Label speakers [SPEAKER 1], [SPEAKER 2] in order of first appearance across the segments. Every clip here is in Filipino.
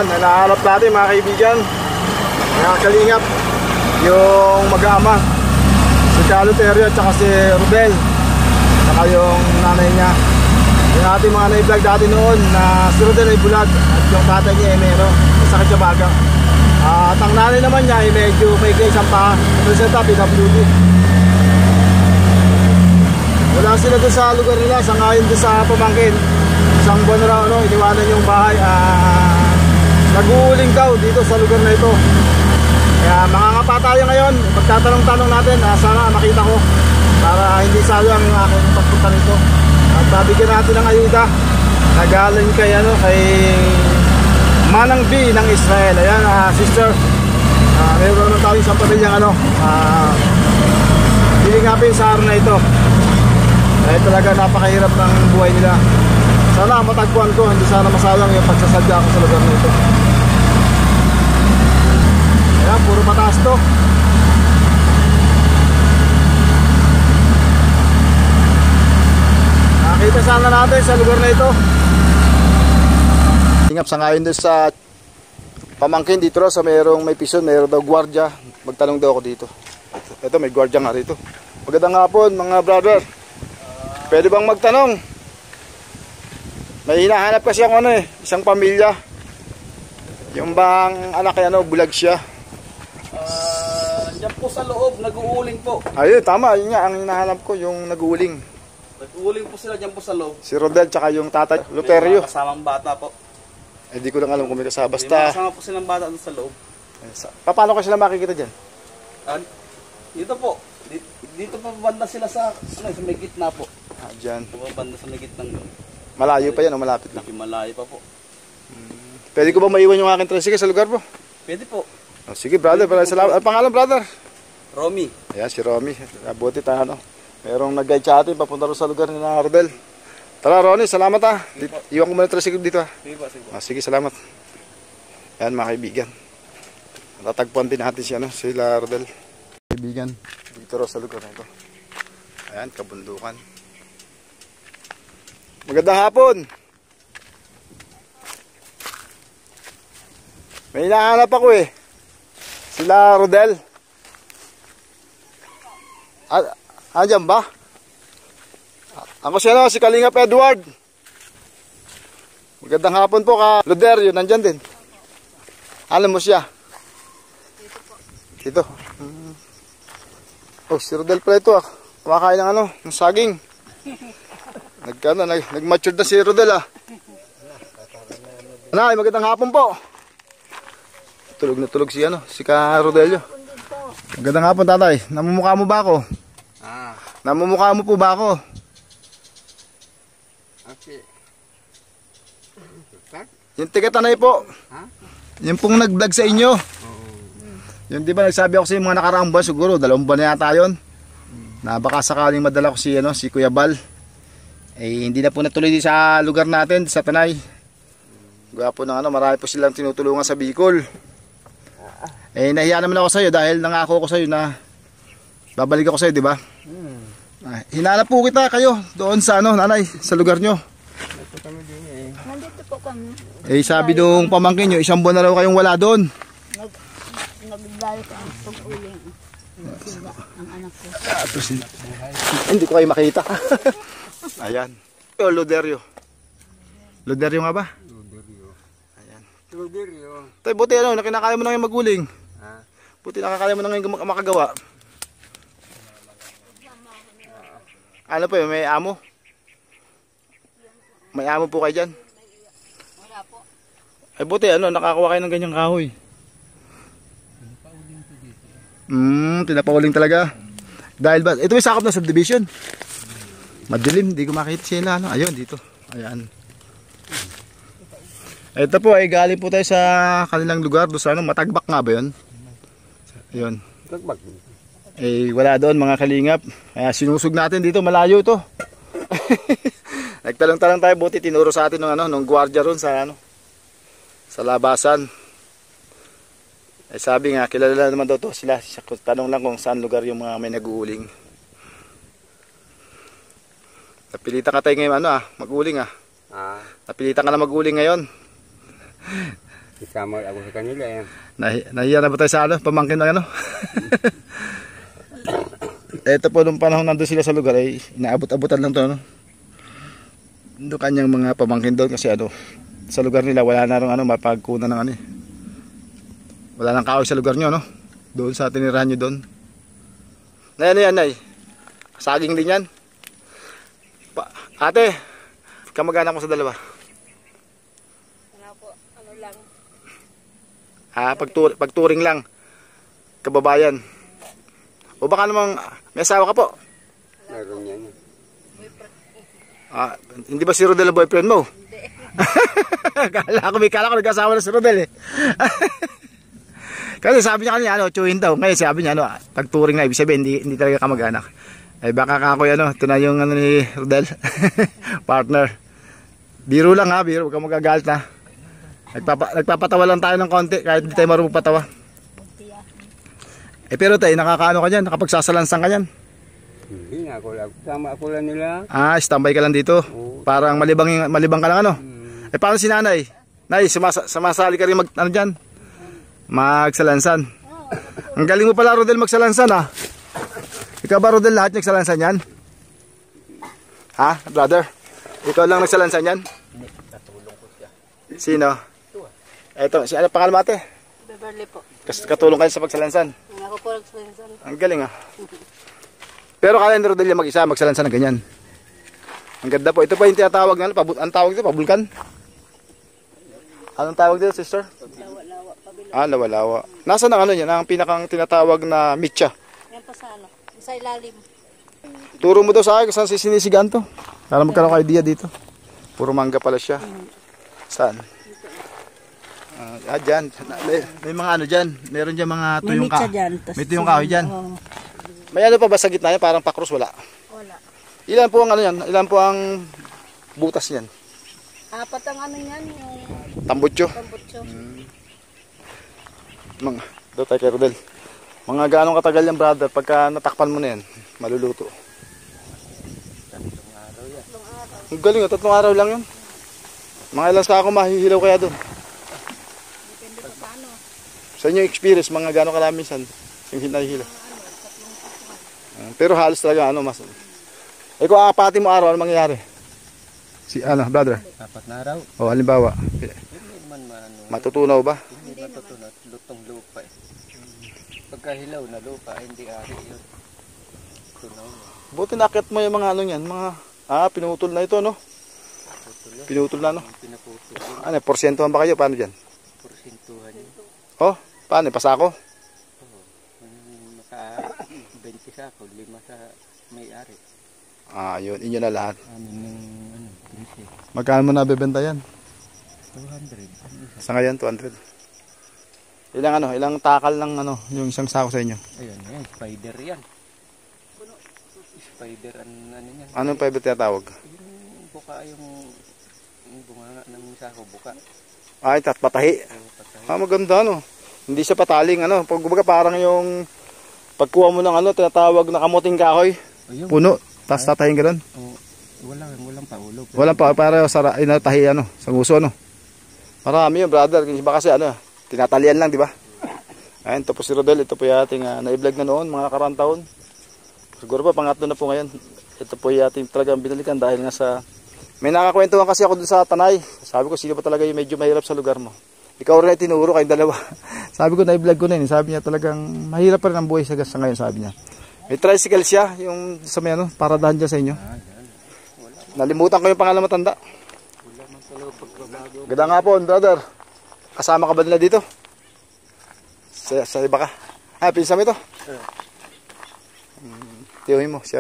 [SPEAKER 1] Ayan, nahanap natin mga kaibigan, mga kalingap, yung mag-ama, si Caloterio at saka si Rodel, saka yung nanay niya. Yung ating mga na-vlog dati noon na si Rodel ay bulag at yung tatay niya ay meron sakit sa baga. At ang nanay naman niya ay medyo may isang paa, presenta PWD. Wala sila doon sa lugar nila, sangayon doon sa pamangkin. Isang buwan raw, iniwanan yung bahay. Nag-uuling daw dito sa lugar na ito. Kaya makangapa tayo ngayon. Pagtatanong-tanong natin, sana makita ko para hindi sayang yung aking pagpunta nito. At babigyan natin ng ayuda na galing kay Manang B ng Israel. Ayan, sister, mayroon naman tayo isang pamilyang hilingapin sa araw na ito. Dahil talaga napakahirap ng buhay nila. Sana matagpuan ko, hindi sana masayang yung pagsasadya ako sa lugar na ito. Ayan, puro mataas to. Nakita sana natin sa lugar na ito. Tingap sa ngayon doon sa pamangkin dito sa mayroong may pison, mayroong daw gwardya. Magtanong daw ako dito. Ito may gwardya nga rito. Magandang hapon mga brother. Pwede bang magtanong? May hinahanap kasi ako isang pamilya. Yung bang anak ay bulag siya.
[SPEAKER 2] Diyan po sa loob, nag-uuling po.
[SPEAKER 1] Ayun, tama, yun nga ang hinahanap ko, yung nag-uuling.
[SPEAKER 2] Nag-uuling po sila diyan po sa loob.
[SPEAKER 1] Si Rodel tsaka yung tatay, Loterio.
[SPEAKER 2] May kasamang bata po.
[SPEAKER 1] Di ko lang alam kung may kasama.
[SPEAKER 2] May
[SPEAKER 1] Basta
[SPEAKER 2] kasama po silang bata doon sa loob.
[SPEAKER 1] paano ko sila makikita dyan?
[SPEAKER 2] Dito po. Dito pa banda sila sa may gitna po.
[SPEAKER 1] Dyan.
[SPEAKER 2] Banda sa may gitna ng
[SPEAKER 1] Malayo pa yan o malapit lang?
[SPEAKER 2] Malayo pa po.
[SPEAKER 1] Pwede ko ba maiwan yung aking tricycle sa lugar po?
[SPEAKER 2] Pwede po.
[SPEAKER 1] Sige brother, salamat. Ang pangalan brother?
[SPEAKER 2] Romy.
[SPEAKER 1] Ayan si Romy. Buti tayo merong nag-guide sa atin papunta rin sa lugar ni Rodel. Tara Ronnie, salamat Iwan ko muna yung tricycle dito
[SPEAKER 2] Sige po, sige po.
[SPEAKER 1] Sige, salamat. Ayan mga kaibigan. Tatagpuan din natin sila Rodel. Kaibigan, dito rin sa lugar na ito. Ayan, kabundukan. Magandang hapon. May hinahanap ako Sila Rodel. Andyan ba? Ako si Kalingap Edward. Magandang hapon po ka Loterio, nandyan din. Alam mo siya? Dito. Oh, si Rodel pala ito kumakain ng ng saging. Nag-mature na si Rodel Nay, magandang hapon po. Tulog na tulog si Ka Rodelio. Magandang hapon tatay. Namumukha mo ba ako? Namumukha mo po ba ako?
[SPEAKER 2] Okay.
[SPEAKER 1] Yung tigatanay po. Yung pong nag-vlog sa inyo. Yung di ba nagsabi ako sa mga nakaraang buwan, siguro 2 buwan na yata yun. Na baka sakaling madala ko si Kuya Bal. Hindi na po natuloy sa lugar natin, sa Tanay. Gwapo ng marami po silang tinutulungan sa Bicol. Nahiya naman ako sa iyo dahil nangako ko sa iyo na babalik ako sa iyo, di ba? Hinanap po kita kayo doon sa nanay, sa lugar nyo.
[SPEAKER 3] Nandito po kami.
[SPEAKER 1] Sabi nung pamangkin nyo, 1 buwan na raw kayong wala doon.
[SPEAKER 3] Nagbalik ang pag-uling. Sila, ang anak ko.
[SPEAKER 1] Hindi ko kayo makita. Ayan. Loterio. Loterio nga ba? Ayan.
[SPEAKER 2] Loterio.
[SPEAKER 1] Tay, buti nakinakaya mo na ngayon maguling. Buti nakakaya mo na ngayon makagawa. Ano po may amo? May amo po kayo dyan?
[SPEAKER 3] Wala po.
[SPEAKER 1] Buti nakakuha kayo ng ganyang kahoy. Tinapauling talaga. Dahil ba, ito may sakop na subdivision. Madilim, hindi ko makita sila. Ayun, dito. Ayan. Ito po ay galing po tayo sa kanilang lugar. Doon sa Matagbak nga ba yun? Ayun.
[SPEAKER 2] Matagbak.
[SPEAKER 1] Wala doon mga kalingap. Kaya sinusog natin dito, malayo to. Nagtalong-talong tayo, buti tinuro sa atin ng gwardiya ron sa sa labasan. Sabi nga, kilala naman daw to sila. Tanong lang kung saan lugar yung mga may nag-uuling. Napilitan ka tayo ngayon mag-uuling Napilitan ka na mag-uuling ngayon.
[SPEAKER 4] Isama ako sa kanila yan.
[SPEAKER 1] Nahiya na ba tayo sa ano? Pamangkin na ano? Ito po nung panahon nandun sila sa lugar ay inaabot-abutan lang to, no? Doon kanyang mga pamangkin doon kasi ano, sa lugar nila wala na rin ano, mapagkunan ng ano eh. Wala nang kahoy sa lugar nyo, no? Doon sa tinirahan nyo doon. Nay, ano yan, Nay? Saging din yan? Ate, kamag-anak mo sa dalawa?
[SPEAKER 3] Ano po, ano lang.
[SPEAKER 1] Pagturing lang. Kababayan. O baka namang may asawa ka po?
[SPEAKER 4] Meron yan.
[SPEAKER 1] Hindi ba si Rodel ang boyfriend mo?
[SPEAKER 3] Hindi.
[SPEAKER 1] Kala ko nag-asawa na si Rodel eh. Kasi sabi niya kanina, tsuhin daw. Ngayon sabi niya, pagturing na, ibig sabihin, hindi talaga kamag-anak. Ay baka kakoy, ito na yung ni Rodel. Partner. Biro lang ha, biro. Huwag kang magagalit na. Nagpapatawa lang tayo ng konti, kahit hindi tayo marunong patawa. Pero tayo, nakakaano ka dyan? Nakapagsasalansan ka dyan?
[SPEAKER 4] Hindi na ako lang. Sama ako lang nila.
[SPEAKER 1] Standby ka lang dito. Parang malibang ka lang ano. Paano si nanay? Nay, sumasali ka rin dyan? Magsalansan. Ang galing mo pala, Rodel, magsalansan ha. Ikaw ba, Rodel, lahat nagsalansan yan? Ha, brother? Ikaw lang nagsalansan yan?
[SPEAKER 4] Katulong ko siya.
[SPEAKER 1] Sino? Eto, ano pangalan mo ate?
[SPEAKER 3] Beverly po.
[SPEAKER 1] Katulong kayo sa pagsalansan.
[SPEAKER 3] Ako po nagsalansan.
[SPEAKER 1] Ang galing ah. Pero kala ni Rodel mag-isa magsalansan ng ganyan. Ang ganda po. Ito po yung tinatawag na, ang tawag dito, pabulkan. Anong tawag dito, sister?
[SPEAKER 3] Lawa-lawa, pabilog.
[SPEAKER 1] Lawa-lawa. Nasaan ang ano yan? Ang pinakang tinatawag na mitya.
[SPEAKER 3] Yan pa sa ano, sa ilalim.
[SPEAKER 1] Turo mo daw sa akin kung saan sinisigaan to. Para magkaroon ka idea dito. Puro mangga pala siya. Saan? Dyan. May mga ano dyan. Meron dyan mga tuyong
[SPEAKER 3] May mitsa dyan.
[SPEAKER 1] May tuyong kahoy dyan.
[SPEAKER 3] Oo.
[SPEAKER 1] May ano pa ba sa gitna yan? Parang pakrus wala.
[SPEAKER 3] Wala.
[SPEAKER 1] Ilan po ang ano yan? Ilan po ang butas niyan?
[SPEAKER 3] Apat ang ano yan, yung
[SPEAKER 1] Tambutso.
[SPEAKER 3] tambutso.
[SPEAKER 1] Doon tayo kay Rodel. Mga gaano katagal yan, brother? Pagka natakpan mo na yan, maluluto.
[SPEAKER 4] 3 araw yan.
[SPEAKER 1] Ang galing, 3 araw lang yun. Mga ilang sako mahihilaw kaya doon.
[SPEAKER 3] Depende pa paano.
[SPEAKER 1] Sa inyo experience, mga gaano karami minsan yung hinahilaw. Pero halos talaga mas. Kung aapati mo araw, ano mangyayari? Brother?
[SPEAKER 4] 4 na araw.
[SPEAKER 1] O halimbawa,
[SPEAKER 4] Hindi man
[SPEAKER 1] matutunaw ba?
[SPEAKER 4] Hindi matutunod. Lutong lupa eh. Pagkahilaw na lupa, hindi ari yun. Tunaw na.
[SPEAKER 1] Buti nakit mo yung mga ano yan, mga pinutol na ito, no? Pinutol na, no?
[SPEAKER 4] Pinaputol.
[SPEAKER 1] Ano, porsentuhan ba kayo? Paano dyan?
[SPEAKER 4] Porsentuhan yun.
[SPEAKER 1] Oh, paano? Pasako?
[SPEAKER 4] Maka 20 sako, 5 sa may-ari.
[SPEAKER 1] Yun. Inyo na lahat.
[SPEAKER 4] Amin ng prinsip.
[SPEAKER 1] Magkano mo nabebenta yan?
[SPEAKER 4] 200.
[SPEAKER 1] Sa ngayon, 200. Ilang takal ng yung isang sako sa inyo?
[SPEAKER 4] Ayan, yan. Spider yan. Spider ano yan.
[SPEAKER 1] Anong fiber tinatawag?
[SPEAKER 4] Yung buka, yung bunga ng sako, buka.
[SPEAKER 1] Patahi.
[SPEAKER 4] Patay.
[SPEAKER 1] Maganda, no? Hindi siya pataling, Pag parang yung pagkuha mo ng tinatawag na kamuting kahoy.
[SPEAKER 4] Ayun.
[SPEAKER 1] Puno. Tapos tatahin ka doon.
[SPEAKER 4] Oh, walang paulog.
[SPEAKER 1] Walang pa, para sa tahi, sa nguso, Marami yun, brother. Iba kasi, tinatalian lang, di ba? Ayun, ito po si Rodel. Ito po yung ating na-vlog na noon, mga nakarang taon. Siguro pa, pangatlo na po ngayon. Ito po yung ating talagang binalikan dahil nga sa... May nakakwentuhan kasi ako dun sa Tanay. Sabi ko, sino ba talaga yung medyo mahirap sa lugar mo? Ikaw rin ay tinuro, kayong dalawa. Sabi ko, na-vlog ko na yun. Sabi niya talagang mahirap pa rin ang buhay sa ngayon, sabi niya. May tricycle siya, yung sa may paradahan dyan sa inyo. Nalimutan ko yung pangalan matanda. Ganda nga po, brother. Kasama ka ba nila dito? Sa iba ka? Pinsan mo ito? Tiyuhin mo, si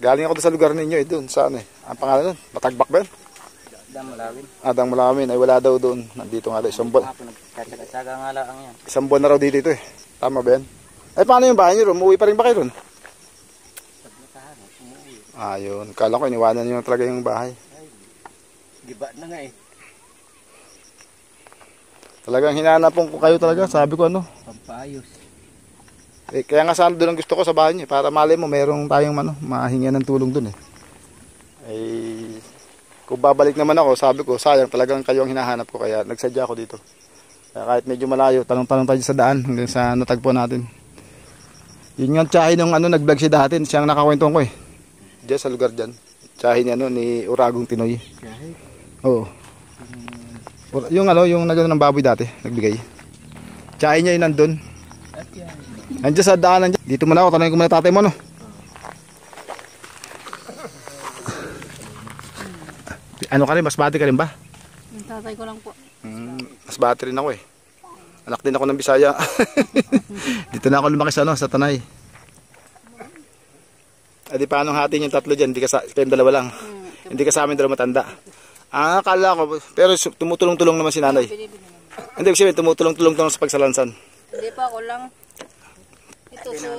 [SPEAKER 1] Galing ako doon sa lugar ninyo, doon sa ang pangalan nun? Matagbak ba yun?
[SPEAKER 4] Dang Malawin.
[SPEAKER 1] Dang Malawin, ay wala daw doon. Nandito nga daw, isang buwan.
[SPEAKER 4] Nagkatsaga nga lang yan.
[SPEAKER 1] Isang buwan na raw dito ito Tama ba yan? Ay paano yung bahay nyo ron? Umuwi pa rin ba kayo ron? Yun. Kala ko iniwanan nyo talaga yung bahay.
[SPEAKER 4] Giba na nga eh.
[SPEAKER 1] Talagang hinanapan ko kayo talaga. Sabi ko
[SPEAKER 4] Pampayos.
[SPEAKER 1] Kaya nga sana doon ang gusto ko sa bahay nyo. Para malay mo, merong tayong mahinga ng tulong doon Kung babalik naman ako, sabi ko, sayang talagang kayo ang hinahanap ko. Kaya nagsadya ako dito. Kaya kahit medyo malayo, tanong-tanong tayo sa daan hanggang sa natagpo natin. Yun nga tsahin ng nag-vlog siya dati. Siyang nakakwentuhan ko eh. Diyan sa lugar dyan. Tsahin ni Uragong Tinoy. Oo. Yung nagano ng baboy dati, nagbigay. Tsahin niya yun nandun. Andiyan sa daanan dyan. Dito muna ako, tanongin ko muna tatay mo, no? Ano ka rin, mas bati ka rin ba?
[SPEAKER 3] Yung tatay ko lang po.
[SPEAKER 1] Mas bati rin ako eh. Anak din ako ng Bisaya. Dito na ako lumaki sa Tanay. Di paano hati yung tatlo dyan? Kayong dalawa lang. Hindi ka sa amin dalawa matanda. Akala ko. Pero tumutulong-tulong naman si nanay. Hindi ko sabihin, tumutulong-tulong sa pagsalansan.
[SPEAKER 3] Hindi pa ako lang. Ito sa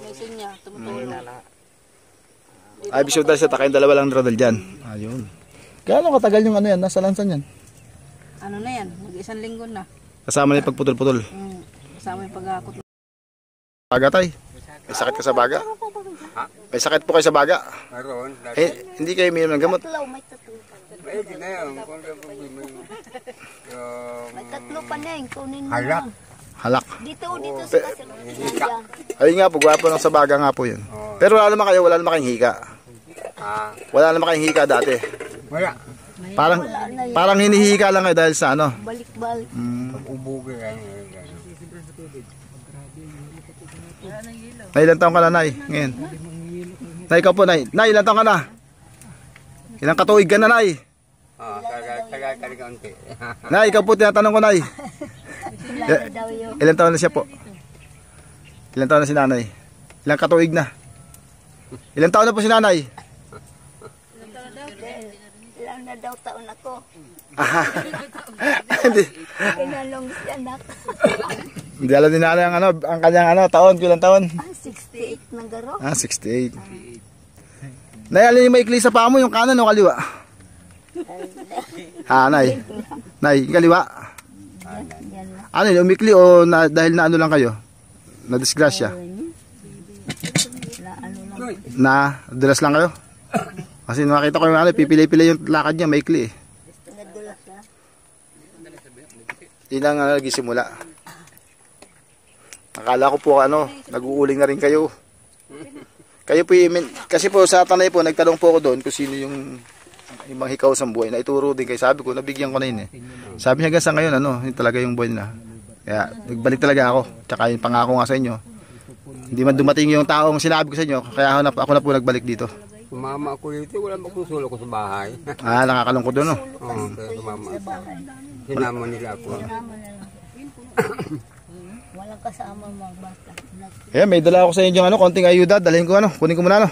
[SPEAKER 3] mesin niya, tumutulong.
[SPEAKER 1] Ay, bisyo dahil sa kayong dalawa lang dradal dyan. Ayun. Gaano katagal yung yan? Nasa lansan yan?
[SPEAKER 3] Ano na yan? Mag-isang linggo na.
[SPEAKER 1] Kasama na yung pagputol-putol.
[SPEAKER 3] Kasama yung pag-akot.
[SPEAKER 1] Baga tay? May sakit ka sa baga? May sakit po kayo sa baga?
[SPEAKER 4] Meron.
[SPEAKER 1] Hindi kayo minum ng gamot?
[SPEAKER 3] May tatlo.
[SPEAKER 4] Pwede na yun.
[SPEAKER 3] May tatlo pa na yung kunin mo.
[SPEAKER 4] Halak.
[SPEAKER 1] Halak.
[SPEAKER 3] Dito sa kasalanan.
[SPEAKER 1] Ayun nga po, gwapo ng sa baga nga po yun. Pero wala naman kayong hika. Wala naman kayong hika dati.
[SPEAKER 4] Wala.
[SPEAKER 1] Parang hinihika lang kayo dahil sa
[SPEAKER 3] Balik-balik.
[SPEAKER 4] Ubugi yan.
[SPEAKER 1] Nay, ilang taong ka na, Nay? Ngayon. Nay, ikaw po, Nay. Nay, ilang taong ka na? Ilang katuig ka na, Nay?
[SPEAKER 4] Taga-kaunti.
[SPEAKER 1] Nay, ikaw po, tinatanong ko, Nay. Ilang taon na siya po? Ilang taon na si Nanay? Ilang katuig na? Ilang taon na po si Nanay?
[SPEAKER 3] Ilang na daw taon ako.
[SPEAKER 1] Hindi.
[SPEAKER 3] Pinalong si anak.
[SPEAKER 1] Hindi alam ni Nanay ang kanyang taon. Ilang taon?
[SPEAKER 3] 68 na garo.
[SPEAKER 1] 68. Nay, alin yung maikli sa paa mo? Yung kanan o kaliwa? Nay. Nay, kaliwa?
[SPEAKER 3] Yan lang.
[SPEAKER 1] Ano yun, umikli o dahil na ano lang kayo? Na disgrasya? Na dulas lang kayo? Kasi nakita ko yung pipili-pili yung lakad niya, maikli eh.
[SPEAKER 3] Nadulas na.
[SPEAKER 1] Yun ang nagisimula. Akala ko po nag-uuling na rin kayo. Kayo po kasi po sa Tanay po, nagtanong po ako doon kung sino yung mga hikaw sa buhay na ituro din kayo. Sabi ko, nabigyan ko na yun eh. Sabi niya sa ngayon, yun talaga yung buhay nila. Kaya nagbalik talaga ako. Tsaka yung pangako nga sa inyo. Hindi man dumating yung taong sinabi ko sa inyo, kaya ako na po nagbalik dito.
[SPEAKER 4] Sumama ako dito, wala ba kung sulo ko sa bahay?
[SPEAKER 1] Nakakalungkot doon, no?
[SPEAKER 4] Oo, kaya sumama ako. Sinama nila ako.
[SPEAKER 3] Walang kasama mga bata.
[SPEAKER 1] May dala ako sa inyo konting ayuda. Dalhin ko kunin ko muna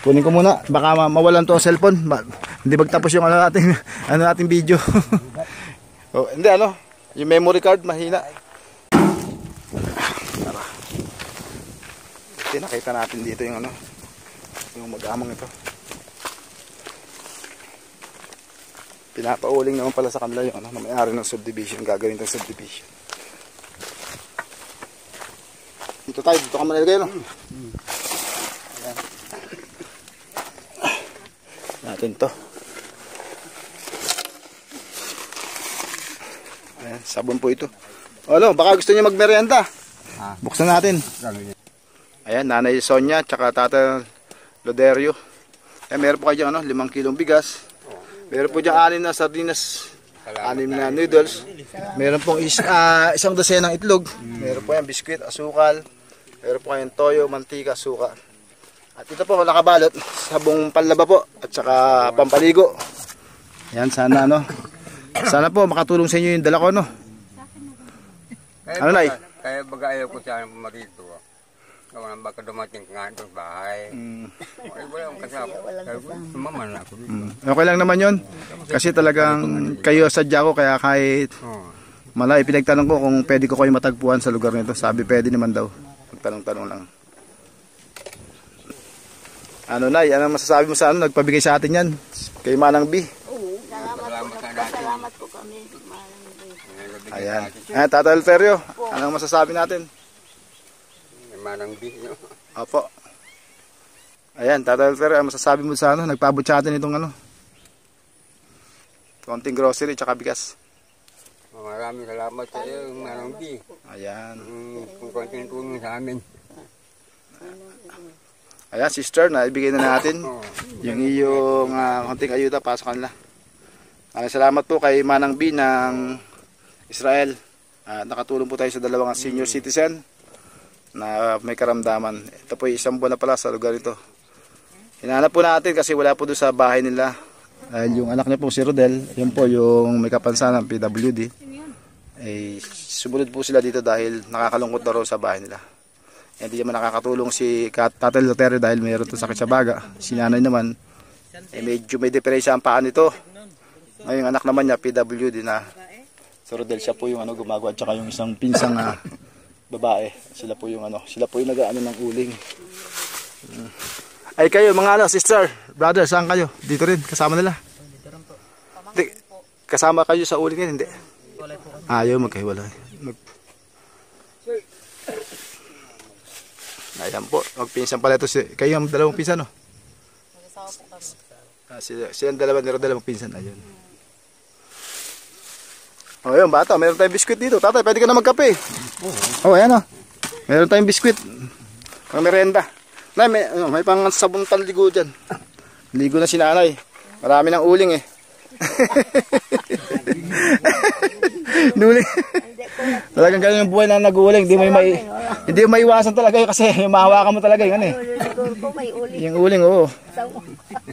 [SPEAKER 1] Kunin ko muna. Baka mawalan to ang cellphone. Hindi magtapos yung nating video. Hindi yung memory card mahina. Tara. Nakita natin dito yung yung mag-amang ito. Pinapauling naman pala sa kanila yung na may-ari ng subdivision, gagawin ng subdivision. Dito ka manilagay, no? Ayan. Natin to. Ayan, sabon po ito. Baka gusto niya magmerienda. Buksan natin. Ayan, Nanay Sonia, tsaka Tata Loderio. Meron po kayo 5 kilong bigas. Meron po dyan 6 na sardinas, 6 na noodles. Meron pong isang dosenang itlog. Meron po yan biskwit, asukal. Meron po kayong toyo, mantika, suka. At ito po nakabalot, sabong panlaba po at saka pampaligo. Yan, sana sana po makatulong sa inyo yung dala ko, Nay?
[SPEAKER 4] Kaya baga ayaw ko sana pumarito. Kaya baka dumating nga doon sa bahay. Ay, wala akong kasama. Sumaman na ako dito.
[SPEAKER 1] Okay lang naman yun. Kasi talagang kayo sadya ko, kaya kahit pinagtanong ko kung pwede ko kayo matagpuan sa lugar nito. Sabi pwede naman daw. Magtanong-tanong lang. Nay, ano masasabi mo sa nagpabigay sa atin yan? Kay Manang B.
[SPEAKER 3] Salamat po kami.
[SPEAKER 1] Ayan. Tata Elferio, anong masasabi natin?
[SPEAKER 4] Manang B,
[SPEAKER 1] Opo. Ayan, Tata Elter, ang masasabi mo sa ano, nagpaabot sa atin itong ano, konting grocery tsaka bigas.
[SPEAKER 4] Maraming salamat sa iyo, Manang B.
[SPEAKER 1] Ayan.
[SPEAKER 4] Kung konting tulong sa amin.
[SPEAKER 1] Ayan, sister, naibigay na natin yung iyong konting ayuda para sa kanila. Salamat po kay Manang B ng Israel. Nakatulong po tayo sa dalawang senior citizen na may karamdaman. Ito po isang buwan na pala sa lugar ito. Hinahanap po natin kasi wala po doon sa bahay nila. Yung anak niya po si Rodel, yun po yung may kapansanan PWD. Sumunod po sila dito dahil nakakalungkot na raw sa bahay nila. Hindi naman nakakatulong si Tata Eleuterio dahil mayroon to sakit sa baga. Si nanay naman, medyo may depresya ang paa nito. Ngayon anak naman niya PWD na si Rodel, siya po yung gumagawa at saka yung isang pinsang babae. Sila po yung nag-aano ng uling. Ay kayo mga sister, brother, saan kayo? Dito rin, kasama nila.
[SPEAKER 3] Dito rin po.
[SPEAKER 1] Kasama kayo sa uling yan, hindi? Ayaw magkahiwalay. Ayan po, magpinsan pala ito. Kayo ang dalawang pinsan, no?
[SPEAKER 3] Mag-asawa po kami.
[SPEAKER 1] Silang dalawa ni Rodel magpinsan. Ayun. O yun, bata, meron tayong biskwit dito. Tatay, pwede ka na magkape. Ayan o. Meron tayong biskwit. Pang merenda. Nay, may pang sabong panligo dyan. Ligo na si nanay. Marami ng uling eh. Nuling. Talagang ganyan yung buhay na nag-uuling. Hindi mo maiwasan talaga yun kasi mahawakan mo talaga yun eh. Yung uling, oo.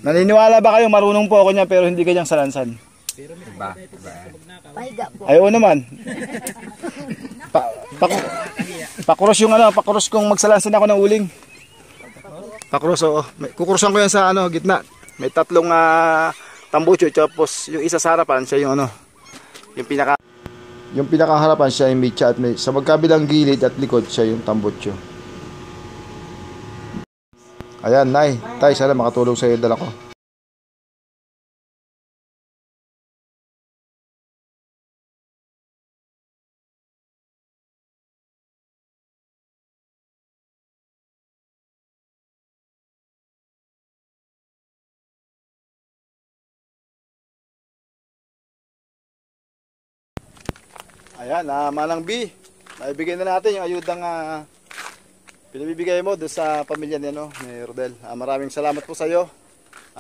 [SPEAKER 1] Naniniwala ba kayo? Marunong po ako niya pero hindi kanyang salansan. Ayaw naman. Pakuros yung pakuros kung magsalansan ako ng uling. Pakuros, oo. Kukurusan ko yan sa gitna. May tatlong tambucho, tapos yung isa sa harapan siya yung yung pinakaharapan siya yung mitya at sa magkabilang gilid at likod siya yung tambucho. Ayan, Nay. Tay, sana makatulong sa iyo dala ko. Ayan, Manang B, naibigay na natin yung ayudang pinabibigay mo doon sa pamilya ni Rodel. Maraming salamat po sa iyo.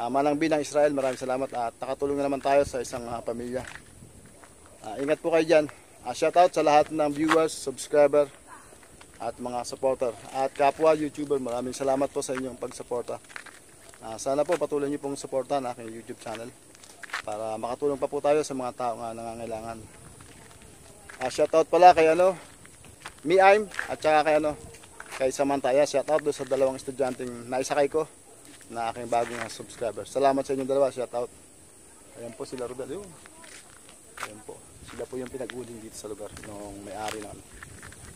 [SPEAKER 1] Manang B ng Israel, maraming salamat at nakatulong na naman tayo sa isang pamilya. Ingat po kayo dyan. Shoutout sa lahat ng viewers, subscriber at mga supporter. At kapwa YouTuber, maraming salamat po sa inyong pagsuporta. Sana po patuloy niyo pong suportahan ang aking YouTube channel para makatulong pa po tayo sa mga tao nga nangangailangan. Shoutout pala kay Miaim at saka kay Samantha. Shoutout doon sa dalawang estudyanteng naisakay ko na aking bagong subscriber. Salamat sa inyong dalawa. Shoutout. Ayan po sila Rodel. Ayan po. Sila po yung pinag-uling dito sa lugar nung may-ari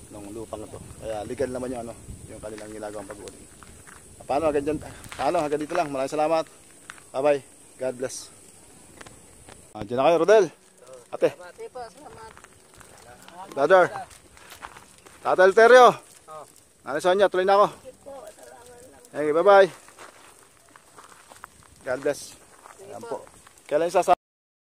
[SPEAKER 1] ng lupang ito. Kaya legal naman yung kanilang ginagawang pag-uling. Paano hanggang dito lang. Maraming salamat. Bye bye. God bless. Diyan na kayo Rodel. Ate.
[SPEAKER 3] Salamat.
[SPEAKER 1] Brother, Tata Eleuterio. Nanay Sonia, tuloy na ako. Okay, bye-bye. God bless. Ayan po. Kailan